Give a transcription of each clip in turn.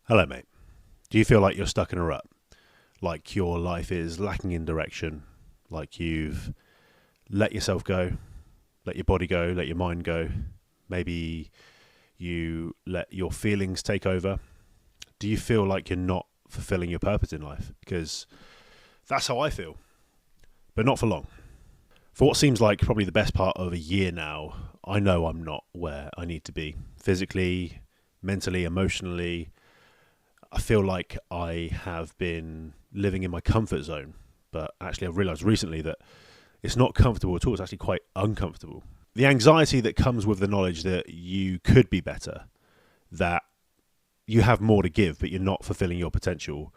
Hello, mate. Do you feel like you're stuck in a rut? Like your life is lacking in direction? Like you've let yourself go, let your body go, let your mind go? Maybe you let your feelings take over? Do you feel like you're not fulfilling your purpose in life? Because that's how I feel, but not for long. For what seems like probably the best part of a year now, I know I'm not where I need to be physically, mentally, emotionally. I feel like I have been living in my comfort zone, but actually I've realised recently that it's not comfortable at all. It's actually quite uncomfortable. The anxiety that comes with the knowledge that you could be better, that you have more to give, but you're not fulfilling your potential,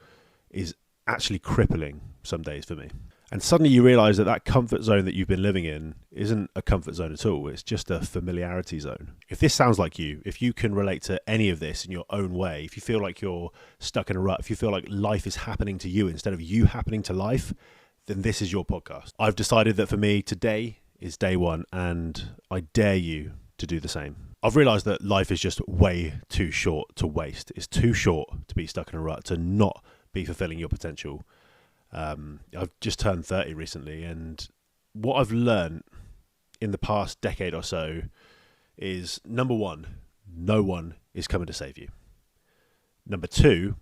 is actually crippling some days for me. And suddenly you realise that that comfort zone that you've been living in isn't a comfort zone at all. It's just a familiarity zone. If this sounds like you, if you can relate to any of this in your own way, if you feel like you're stuck in a rut, if you feel like life is happening to you instead of you happening to life, then this is your podcast. I've decided that for me, today is day one, and I dare you to do the same. I've realised that life is just way too short to waste. It's too short to be stuck in a rut, to not be fulfilling your potential. I've just turned 30 recently, and what I've learned in the past decade or so is, number one, no one is coming to save you. Number two,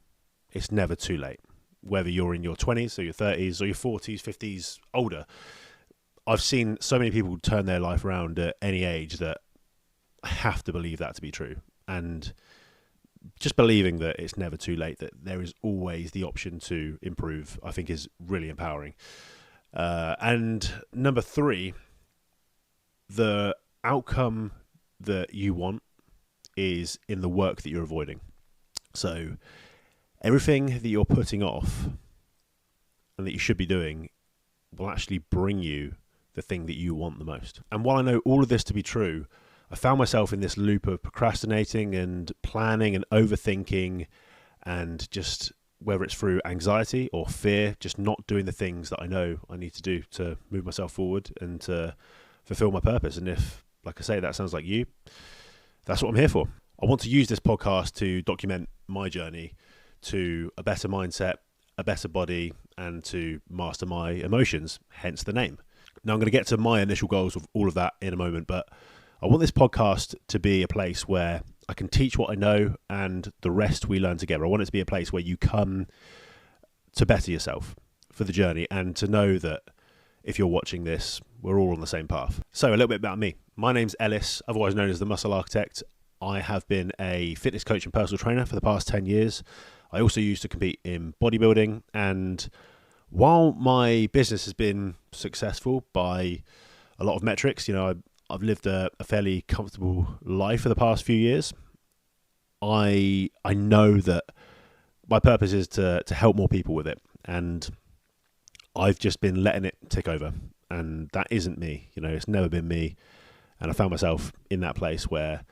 it's never too late. Whether you're in your 20s or your 30s or your 40s, 50s, older, I've seen so many people turn their life around at any age that I have to believe that to be true. And just believing that it's never too late, that there is always the option to improve, I think is really empowering. And number three, the outcome that you want is in the work that you're avoiding. So everything that you're putting off and that you should be doing will actually bring you the thing that you want the most. And while I know all of this to be true, I found myself in this loop of procrastinating and planning and overthinking, and just whether it's through anxiety or fear, just not doing the things that I know I need to do to move myself forward and to fulfill my purpose. And if, like I say, that sounds like you, that's what I'm here for. I want to use this podcast to document my journey to a better mindset, a better body, and to master my emotions, hence the name. Now I'm going to get to my initial goals of all of that in a moment, but I want this podcast to be a place where I can teach what I know and the rest we learn together. I want it to be a place where you come to better yourself for the journey, and to know that if you're watching this, we're all on the same path. So a little bit about me. My name's Ellis, otherwise known as the Muscle Architect. I have been a fitness coach and personal trainer for the past 10 years. I also used to compete in bodybuilding, and while my business has been successful by a lot of metrics, I've lived a fairly comfortable life for the past few years. I know that my purpose is to help more people with it, and I've just been letting it tick over, and that isn't me. It's never been me, and I found myself in that place where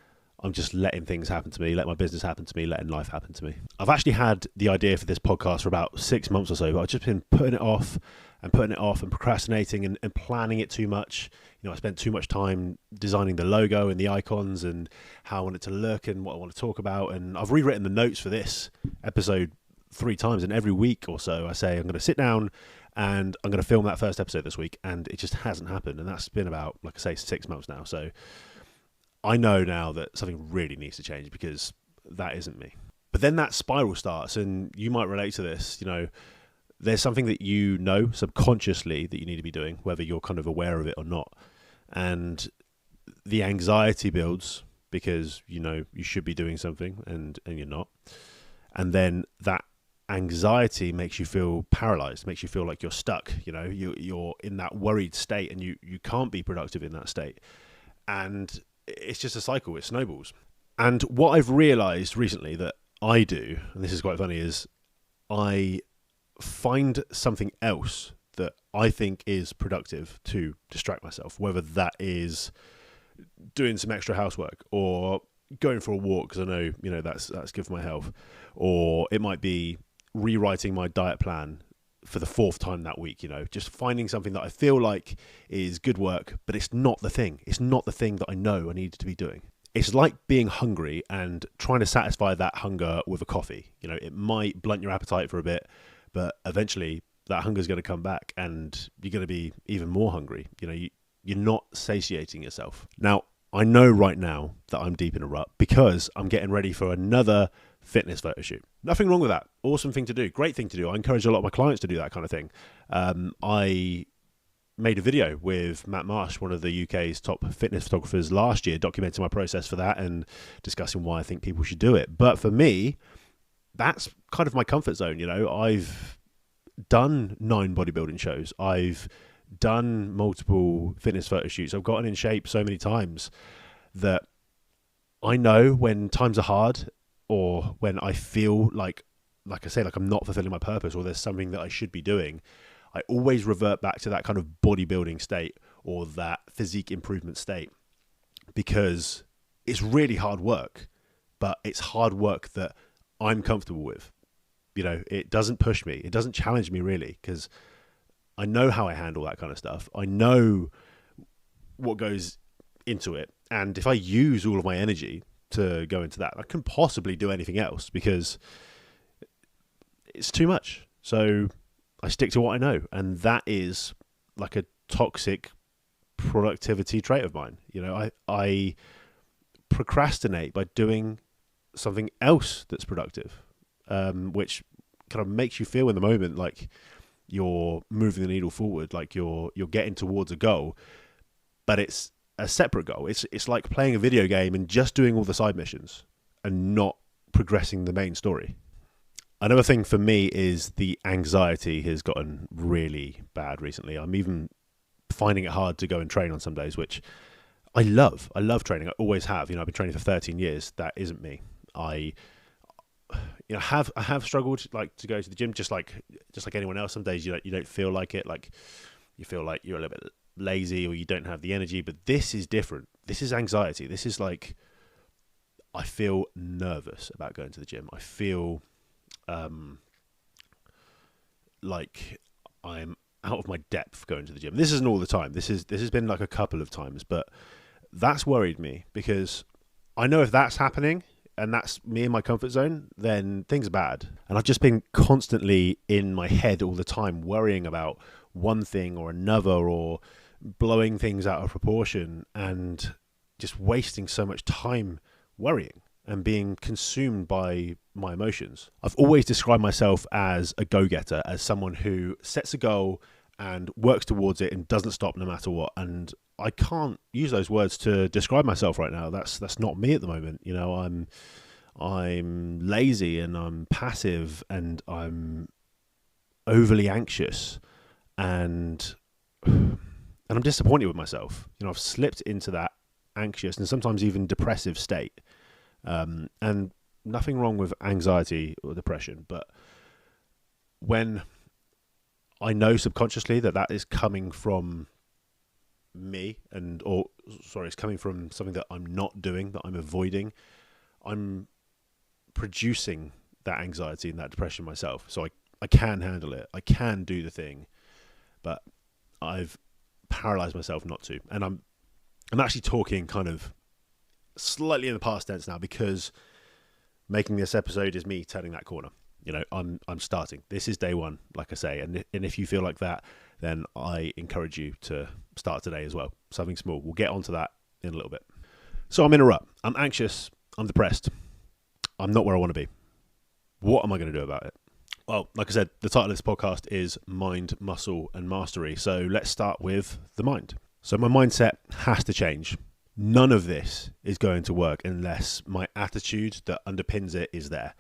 I'm just letting things happen to me, letting my business happen to me, letting life happen to me. I've actually had the idea for this podcast for about 6 months or so, but I've just been putting it off and procrastinating and planning it too much. I spent too much time designing the logo and the icons and how I want it to look and what I want to talk about. And I've rewritten the notes for this episode 3 times, and every week or so I say I'm going to sit down and I'm going to film that first episode this week, and it just hasn't happened. And that's been about, like I say, 6 months now. So I know now that something really needs to change, because that isn't me. But then that spiral starts, and you might relate to this. There's something that you know subconsciously that you need to be doing, whether you're kind of aware of it or not. And the anxiety builds because you should be doing something and you're not. And then that anxiety makes you feel paralyzed, makes you feel like you're stuck. You're in that worried state, and you can't be productive in that state. And it's just a cycle, it snowballs. And what I've realized recently that I do, and this is quite funny, is I find something else that I think is productive to distract myself, whether that is doing some extra housework or going for a walk because I know that's good for my health, or it might be rewriting my diet plan for the 4th time that week. Just finding something that I feel like is good work, but it's not the thing. It's not the thing that I know I need to be doing. it's like being hungry and trying to satisfy that hunger with a coffee. It might blunt your appetite for a bit, but eventually that hunger is going to come back and you're going to be even more hungry. You're not satiating yourself. Now, I know right now that I'm deep in a rut because I'm getting ready for another fitness photo shoot. Nothing wrong with that. Awesome thing to do. Great thing to do. I encourage a lot of my clients to do that kind of thing. I made a video with Matt Marsh, one of the UK's top fitness photographers last year, documenting my process for that and discussing why I think people should do it. But for me, that's kind of my comfort zone. I've done 9 bodybuilding shows. I've done multiple fitness photo shoots. I've gotten in shape so many times that I know when times are hard or when I feel like I say, like I'm not fulfilling my purpose or there's something that I should be doing, I always revert back to that kind of bodybuilding state or that physique improvement state, because it's really hard work, but it's hard work that I'm comfortable with. It doesn't push me. It doesn't challenge me really, because I know how I handle that kind of stuff. I know what goes into it. And if I use all of my energy to go into that, I couldn't possibly do anything else because it's too much. So I stick to what I know. And that is like a toxic productivity trait of mine. I procrastinate by doing something else that's productive, which kind of makes you feel in the moment like you're moving the needle forward, like you're getting towards a goal, but it's a separate goal. It's like playing a video game and just doing all the side missions and not progressing the main story. Another thing for me is the anxiety has gotten really bad recently. I'm even finding it hard to go and train on some days, which I love. I love training. I always have. I've been training for 13 years. That isn't me. I have struggled like to go to the gym just like anyone else. Some days you don't feel like it. Like you feel like you're a little bit lazy or you don't have the energy. But this is different. This is anxiety. This is like I feel nervous about going to the gym. I feel like I'm out of my depth going to the gym. This isn't all the time. This has been like a couple of times, but that's worried me because I know if that's happening and that's me in my comfort zone, then things are bad. And I've just been constantly in my head all the time worrying about one thing or another or blowing things out of proportion and just wasting so much time worrying and being consumed by my emotions. I've always described myself as a go-getter, as someone who sets a goal and works towards it and doesn't stop no matter what. And I can't use those words to describe myself right now. That's not me at the moment. I'm lazy and I'm passive and I'm overly anxious and I'm disappointed with myself. I've slipped into that anxious and sometimes even depressive state. And nothing wrong with anxiety or depression, but when I know subconsciously that is coming from me it's coming from something that I'm not doing, that I'm avoiding, I'm producing that anxiety and that depression myself. So I can handle it. I can do the thing, but I've paralyzed myself not to. And I'm actually talking kind of slightly in the past tense now because making this episode is me turning that corner. I'm starting. This is day one, like I say, and if you feel like that, then I encourage you to start today as well. Something small. We'll get onto that in a little bit. So I'm in a rut. I'm anxious. I'm depressed. I'm not where I want to be. What am I going to do about it? Well, like I said, the title of this podcast is Mind, Muscle and Mastery. So let's start with the mind. So my mindset has to change. None of this is going to work unless my attitude that underpins it is there.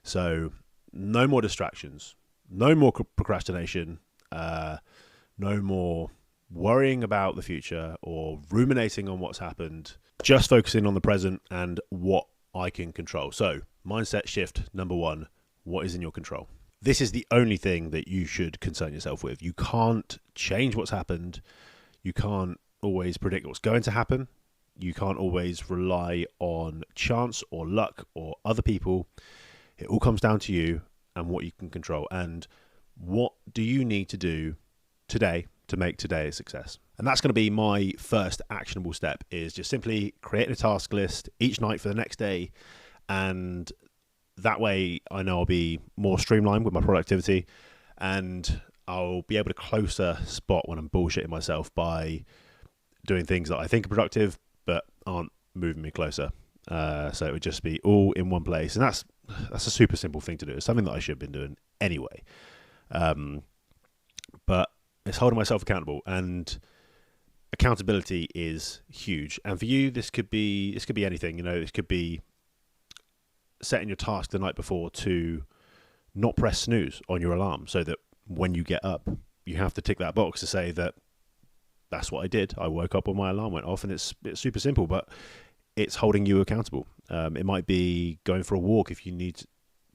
So no more distractions, no more procrastination, no more worrying about the future or ruminating on what's happened, just focusing on the present and what I can control. So mindset shift number 1, what is in your control? This is the only thing that you should concern yourself with. You can't change what's happened. You can't always predict what's going to happen. You can't always rely on chance or luck or other people. It all comes down to you and what you can control. And what do you need to do today to make today a success. And that's going to be my first actionable step, is just simply creating a task list each night for the next day. And that way I know I'll be more streamlined with my productivity, and I'll be able to closer spot when I'm bullshitting myself by doing things that I think are productive but aren't moving me closer. So it would just be all in one place. And that's a super simple thing to do. It's something that I should have been doing anyway. But it's holding myself accountable, and accountability is huge. And for you, this could be anything. This could be setting your task the night before to not press snooze on your alarm, so that when you get up, you have to tick that box to say that that's what I did. I woke up when my alarm went off, and it's super simple, but it's holding you accountable. It might be going for a walk if you need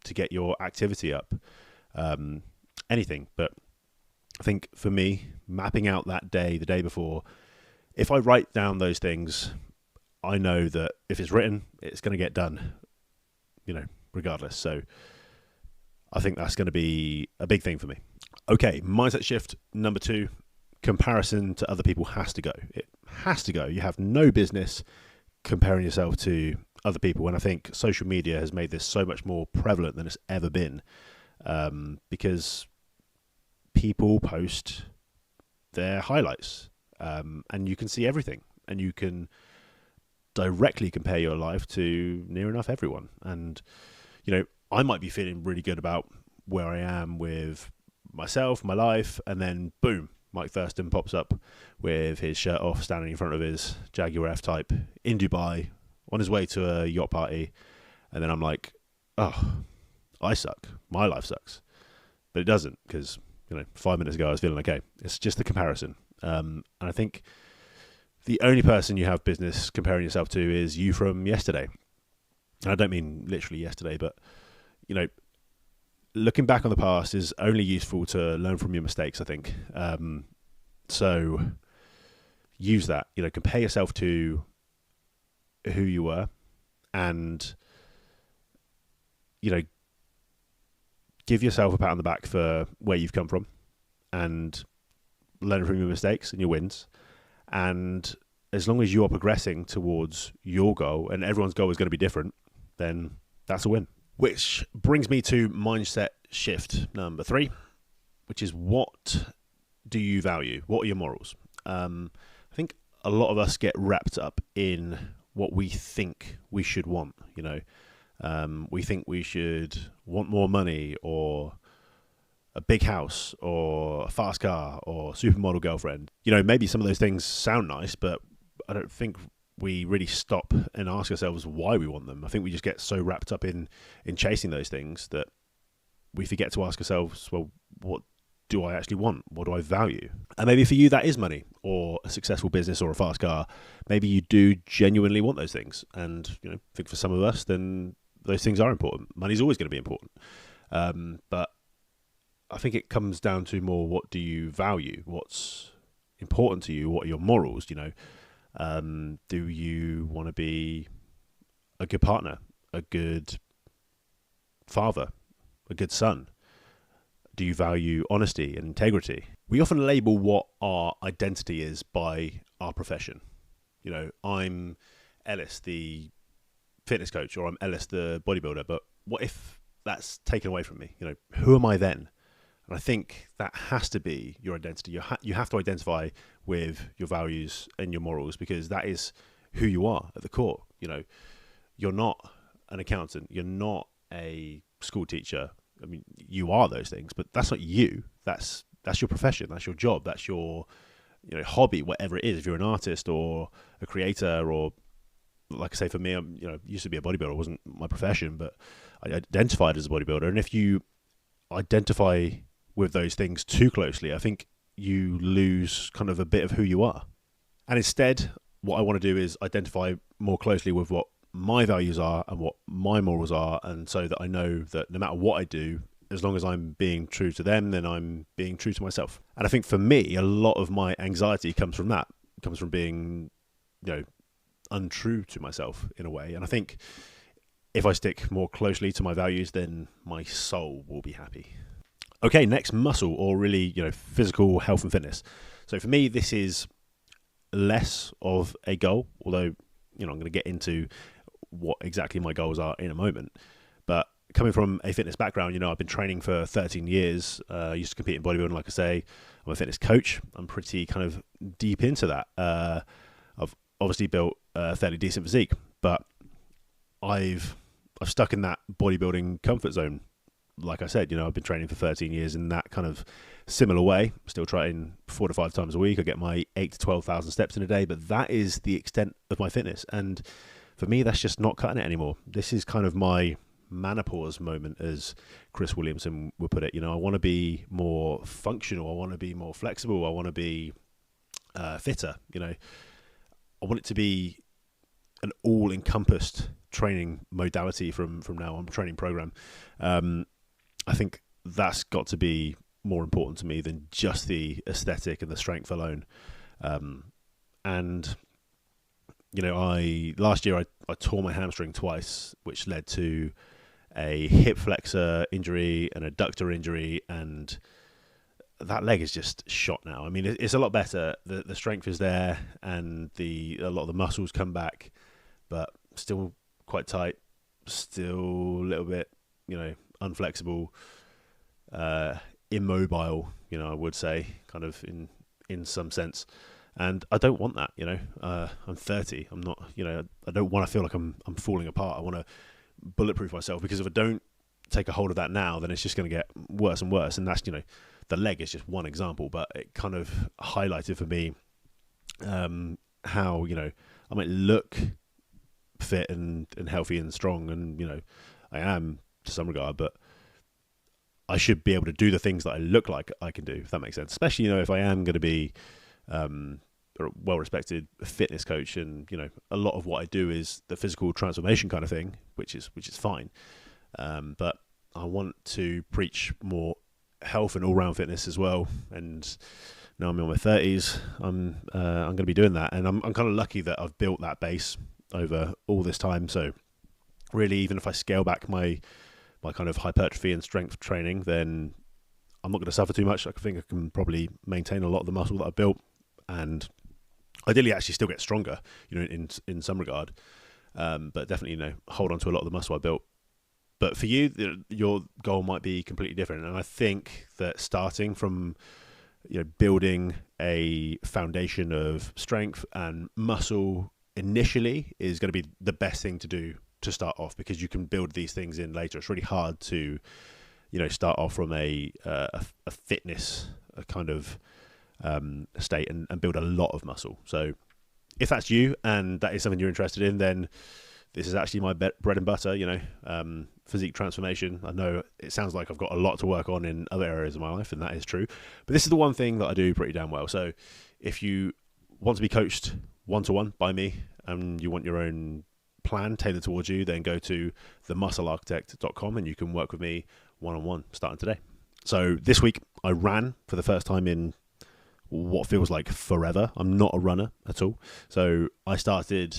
to get your activity up. Anything. But I think for me, mapping out that day, the day before, if I write down those things, I know that if it's written, it's going to get done, regardless. So I think that's going to be a big thing for me. Okay, mindset shift number 2, comparison to other people has to go. It has to go. You have no business comparing yourself to other people. And I think social media has made this so much more prevalent than it's ever been, because people post their highlights, and you can see everything, and you can directly compare your life to near enough everyone. And I might be feeling really good about where I am with myself, my life, and then boom, Mike Thurston pops up with his shirt off, standing in front of his Jaguar F-Type in Dubai on his way to a yacht party. And then I'm like, oh, I suck. My life sucks. But it doesn't, because 5 minutes ago I was feeling okay. It's just the comparison. And I think the only person you have business comparing yourself to is you from yesterday. And I don't mean literally yesterday, but looking back on the past is only useful to learn from your mistakes, I think. So use that, compare yourself to who you were, and give yourself a pat on the back for where you've come from, and learn from your mistakes and your wins. And as long as you are progressing towards your goal, and everyone's goal is going to be different, then that's a win. Which brings me to mindset shift number 3, which is, what do you value? What are your morals? I think a lot of us get wrapped up in what we think we should want. We think we should want more money, or a big house, or a fast car, or supermodel girlfriend. Maybe some of those things sound nice, but I don't think we really stop and ask ourselves why we want them. I think we just get so wrapped up in chasing those things that we forget to ask ourselves, well, what do I actually want? What do I value? And maybe for you that is money, or a successful business, or a fast car. Maybe you do genuinely want those things. And I think for some of us, then those things are important. Money's always going to be important. But I think it comes down to more, what do you value? What's important to you? What are your morals? Do you want to be a good partner, a good father, a good son? Do you value honesty and integrity? We often label what our identity is by our profession. I'm Ellis, the fitness coach, or I'm Ellis, the bodybuilder. But what if that's taken away from me? Who am I then? And I think that has to be your identity. You have to identify with your values and your morals, because that is who you are at the core. You're not an accountant. You're not a school teacher. I mean, you are those things, but that's not you. That's your profession. That's your job. That's your hobby, whatever it is. If you're an artist or a creator, or like I say, for me, I'm used to be a bodybuilder. It wasn't my profession, but I identified as a bodybuilder. And if you identify with those things too closely, I think you lose kind of a bit of who you are. And instead, what I want to do is identify more closely with what my values are and what my morals are, and so that I know that no matter what I do, as long as I'm being true to them, then I'm being true to myself. And I think for me, a lot of my anxiety comes from that. It comes from being, untrue to myself in a way. And I think if I stick more closely to my values, then my soul will be happy. Okay, next, muscle, or really, physical health and fitness. So for me, this is less of a goal, although, I'm going to get into what exactly my goals are in a moment. But coming from a fitness background, I've been training for 13 years. I used to compete in bodybuilding, like I say. I'm a fitness coach. I'm pretty kind of deep into that. I've obviously built a fairly decent physique, but I've stuck in that bodybuilding comfort zone. Like I said, I've been training for 13 years in that kind of similar way. Still training 4 to 5 times a week. I get my 8 to 12,000 steps in a day, but that is the extent of my fitness. And for me, that's just not cutting it anymore. This is kind of my menopause moment, as Chris Williamson would put it. I want to be more functional. I want to be more flexible. I want to be fitter. I want it to be an all-encompassed training modality from now on, training program. I think that's got to be more important to me than just the aesthetic and the strength alone. And last year I tore my hamstring twice, which led to a hip flexor injury and a adductor injury, and that leg is just shot now. I mean, it's a lot better. The strength is there, and a lot of the muscles come back, but still quite tight, still a little bit, unflexible, immobile, I would say, kind of in some sense. And I don't want that, I'm 30. I'm not, I don't want to feel like I'm falling apart. I want to bulletproof myself, because if I don't take a hold of that now, then it's just going to get worse and worse. And that's, the leg is just one example, but it kind of highlighted for me how, I might look fit and healthy and strong, and, I am to some regard, but I should be able to do the things that I look like I can do, if that makes sense. Especially, if I am going to be a well-respected fitness coach, and a lot of what I do is the physical transformation kind of thing, which is fine. But I want to preach more health and all-round fitness as well. And now I'm in my 30s. I'm going to be doing that, and I'm kind of lucky that I've built that base over all this time. So really, even if I scale back my kind of hypertrophy and strength training, then I'm not going to suffer too much. I think I can probably maintain a lot of the muscle that I built, and ideally actually still get stronger, in some regard. But definitely, hold on to a lot of the muscle I built. But for you, your goal might be completely different. And I think that starting from, building a foundation of strength and muscle initially is going to be the best thing to do to start off, because you can build these things in later. It's really hard to, start off from a fitness kind of state and build a lot of muscle. So if that's you and that is something you're interested in, then this is actually my bread and butter, physique transformation. I know it sounds like I've got a lot to work on in other areas of my life, and that is true, but this is the one thing that I do pretty damn well. So if you want to be coached one-to-one by me, and you want your own plan tailored towards you, then go to themusclearchitect.com and you can work with me one-on-one starting today. So this week I ran for the first time in what feels like forever. I'm not a runner at all. So I started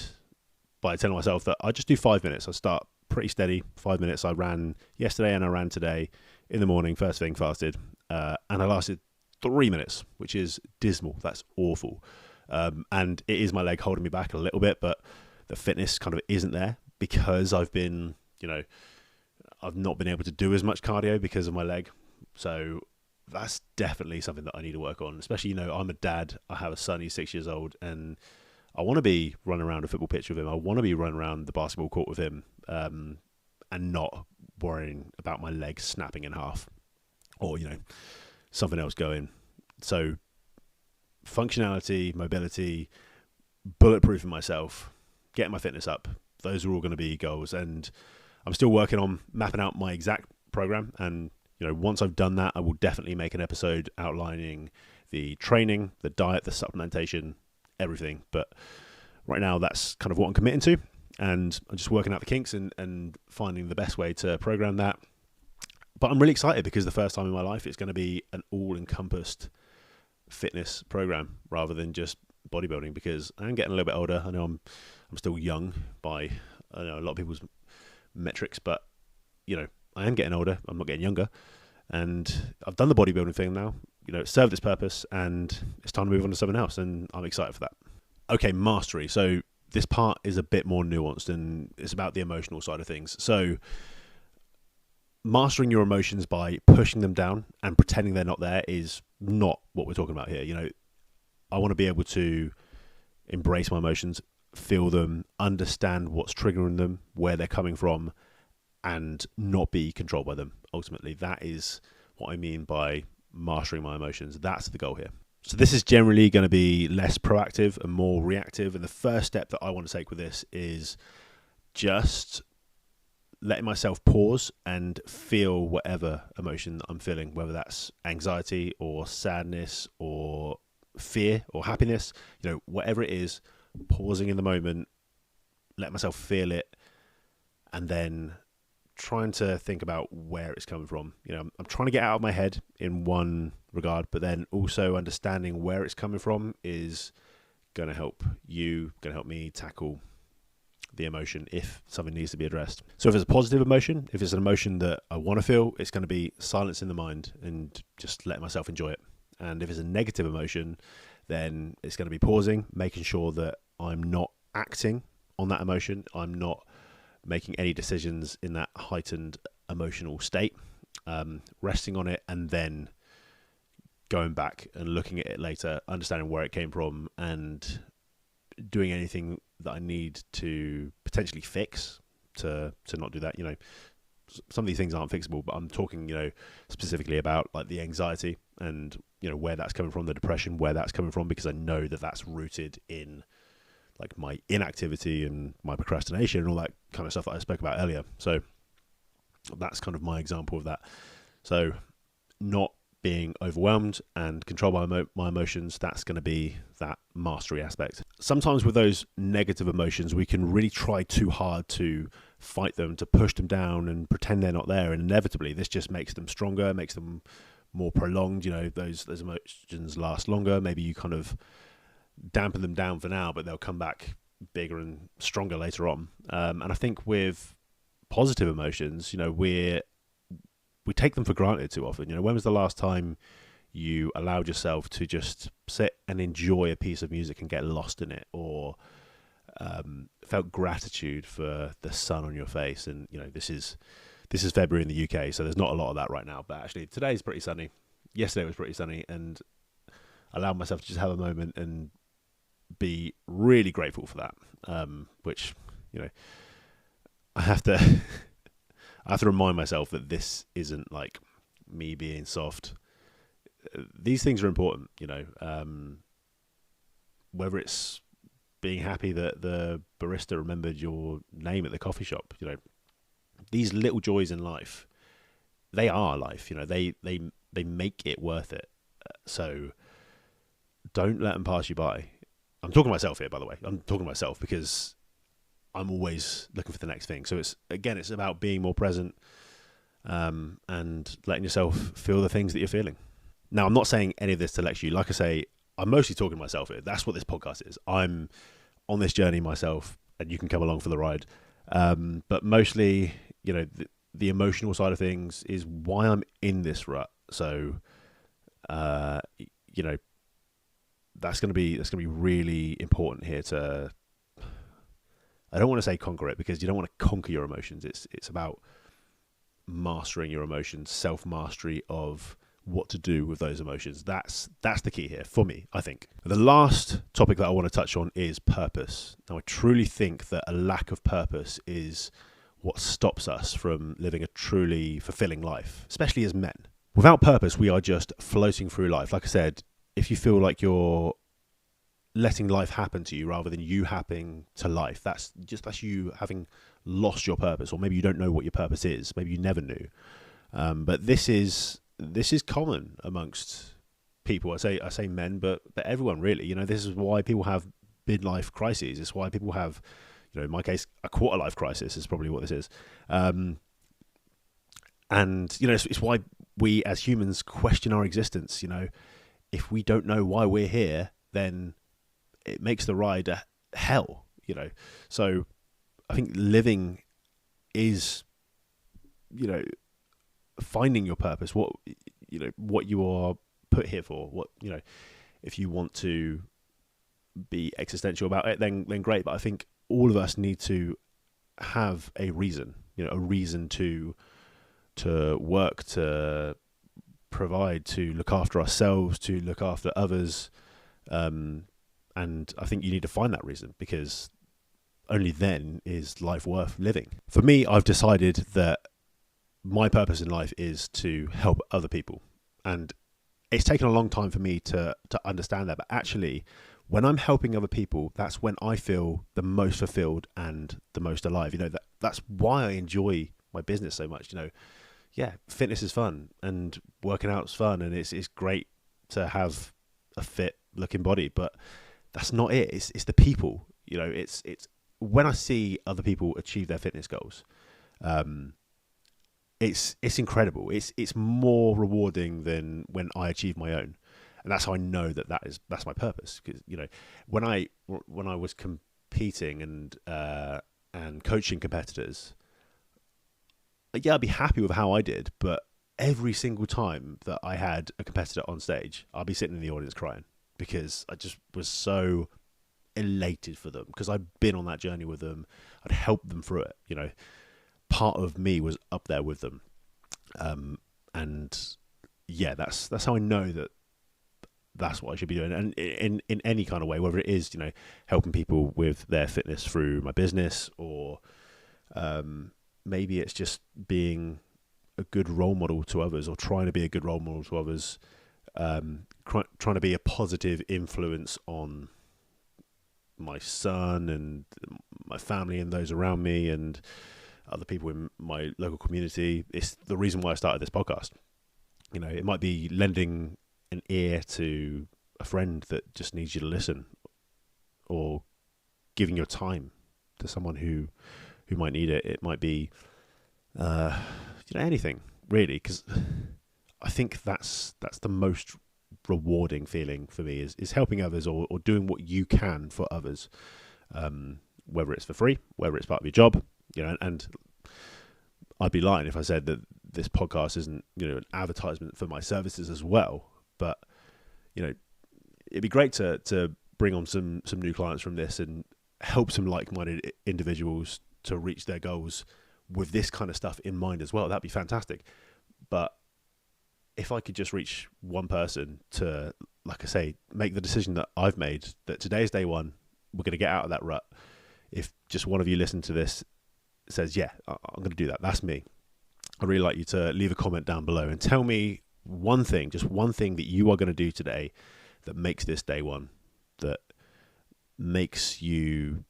by telling myself that I just do 5 minutes. I start pretty steady, 5 minutes. I ran yesterday and I ran today in the morning, first thing, fasted, and I lasted 3 minutes, which is dismal. That's awful. And it is my leg holding me back a little bit, but the fitness kind of isn't there because I've been, I've not been able to do as much cardio because of my leg. So that's definitely something that I need to work on, especially, I'm a dad. I have a son, he's 6 years old, and I want to be running around a football pitch with him. I want to be running around the basketball court with him, and not worrying about my legs snapping in half or, something else going. So functionality, mobility, bulletproofing myself, getting my fitness up, those are all going to be goals. And I'm still working on mapping out my exact program. And, once I've done that, I will definitely make an episode outlining the training, the diet, the supplementation, everything. But right now, that's kind of what I'm committing to. And I'm just working out the kinks and finding the best way to program that. But I'm really excited because the first time in my life, it's going to be an all-encompassed fitness program rather than just bodybuilding, because I'm getting a little bit older. I know I'm still young by a lot of people's metrics, but I am getting older. I'm not getting younger, and I've done the bodybuilding thing now. served its purpose, and it's time to move on to something else, and I'm excited for that. Okay, mastery. So this part is a bit more nuanced, and it's about the emotional side of things. So mastering your emotions by pushing them down and pretending they're not there is not what we're talking about here. I want to be able to embrace my emotions, feel them, understand what's triggering them, where they're coming from, and not be controlled by them. Ultimately, that is what I mean by mastering my emotions. That's the goal here. So this is generally going to be less proactive and more reactive. And the first step that I want to take with this is just letting myself pause and feel whatever emotion I'm feeling, whether that's anxiety or sadness or fear or happiness, whatever it is, pausing in the moment, let myself feel it, and then trying to think about where it's coming from. I'm trying to get out of my head in one regard, but then also understanding where it's coming from is going to help me tackle the emotion if something needs to be addressed. So if it's a positive emotion, if it's an emotion that I want to feel, it's going to be silence in the mind and just letting myself enjoy it. And if it's a negative emotion, then it's going to be pausing, making sure that I'm not acting on that emotion. I'm not making any decisions in that heightened emotional state, resting on it, and then going back and looking at it later, understanding where it came from, and doing anything that I need to potentially fix to not do that. Some of these things aren't fixable, but I'm talking, specifically about like the anxiety and, where that's coming from, the depression, where that's coming from, because I know that that's rooted in like my inactivity and my procrastination and all that kind of stuff that I spoke about earlier. So that's kind of my example of that. So not being overwhelmed and controlled by my emotions, that's going to be that mastery aspect. Sometimes with those negative emotions, we can really try too hard to fight them, to push them down and pretend they're not there. And inevitably, this just makes them stronger, makes them more prolonged. Those emotions last longer. Maybe you kind of dampen them down for now, but they'll come back bigger and stronger later on. And I think with positive emotions, we take them for granted too often. When was the last time you allowed yourself to just sit and enjoy a piece of music and get lost in it, or felt gratitude for the sun on your face? And this is February in the UK, so there's not a lot of that right now. But actually, today's pretty sunny. Yesterday was pretty sunny, and I allowed myself to just have a moment and be really grateful for that. Which I have to. I have to remind myself that this isn't like me being soft. These things are important, whether it's being happy that the barista remembered your name at the coffee shop. These little joys in life, they are life. They make it worth it. So don't let them pass you by. I'm talking to myself here, by the way. I'm talking to myself because I'm always looking for the next thing. So it's about being more present, and letting yourself feel the things that you're feeling. Now, I'm not saying any of this to lecture you. Like I say, I'm mostly talking to myself here. That's what this podcast is. I'm on this journey myself, and you can come along for the ride. But mostly, the emotional side of things is why I'm in this rut. So, that's going to be really important here to. I don't want to say conquer it, because you don't want to conquer your emotions. It's about mastering your emotions, self-mastery of what to do with those emotions. That's the key here for me, I think. The last topic that I want to touch on is purpose. Now, I truly think that a lack of purpose is what stops us from living a truly fulfilling life, especially as men. Without purpose, we are just floating through life. Like I said, if you feel like you're letting life happen to you rather than you happening to life, that's you having lost your purpose, or maybe you don't know what your purpose is. Maybe you never knew. But this is common amongst people. I say men, but everyone really. This is why people have midlife crises. It's why people have, in my case, a quarter life crisis is probably what this is. And it's why we as humans question our existence. If we don't know why we're here, then it makes the ride a hell, So I think living is, finding your purpose, what you are put here for? What, if you want to be existential about it, then great. But I think all of us need to have a reason, a reason to work, to provide, to look after ourselves, to look after others. And I think you need to find that reason, because only then is life worth living. For me, I've decided that my purpose in life is to help other people. And it's taken a long time for me to understand that. But actually, when I'm helping other people, that's when I feel the most fulfilled and the most alive. That's why I enjoy my business so much. Fitness is fun and working out is fun, and it's great to have a fit looking body, but that's not it. It's the people. It's when I see other people achieve their fitness goals, it's incredible. It's more rewarding than when I achieve my own, and that's how I know that's my purpose. Because when I was competing and coaching competitors, I'd be happy with how I did, but every single time that I had a competitor on stage, I'd be sitting in the audience crying, because I just was so elated for them, because I'd been on that journey with them. I'd helped them through it. Part of me was up there with them. That's how I know that that's what I should be doing. And in any kind of way, whether it is, helping people with their fitness through my business, or maybe it's just being a good role model to others, or trying to be a good role model to others, trying to be a positive influence on my son and my family and those around me and other people in my local community. It's the reason why I started this podcast. It might be lending an ear to a friend that just needs you to listen, or giving your time to someone who might need it. It might be anything really, because I think that's the most rewarding feeling for me, is helping others, or doing what you can for others, whether it's for free, whether it's part of your job, and I'd be lying if I said that this podcast isn't an advertisement for my services as well. But it'd be great to bring on some new clients from this, and help some like-minded individuals to reach their goals with this kind of stuff in mind as well. That'd be fantastic. But if I could just reach one person to, like I say, make the decision that I've made, that today's day one, we're going to get out of that rut. If just one of you listen to this, says, yeah, I'm going to do that, that's me. I'd really like you to leave a comment down below and tell me one thing, just one thing that you are going to do today that makes this day one, that makes you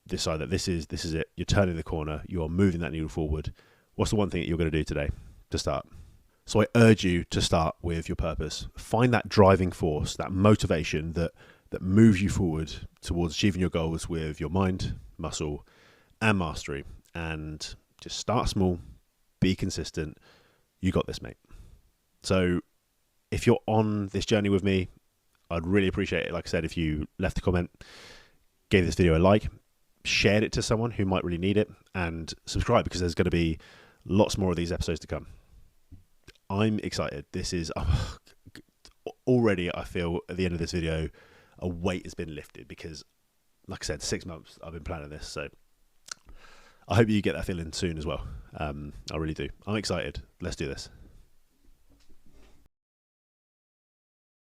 decide that this is it. You're turning the corner. You are moving that needle forward. What's the one thing that you're going to do today to start? So I urge you to start with your purpose. Find that driving force, that motivation that moves you forward towards achieving your goals with your mind, muscle, and mastery. And just start small, be consistent. You got this, mate. So if you're on this journey with me, I'd really appreciate it. Like I said, if you left a comment, gave this video a like, shared it to someone who might really need it, and subscribe, because there's going to be lots more of these episodes to come. I'm excited. This is already, I feel at the end of this video, a weight has been lifted, because like I said, 6 months I've been planning this. So I hope you get that feeling soon as well. I really do. I'm excited. Let's do this.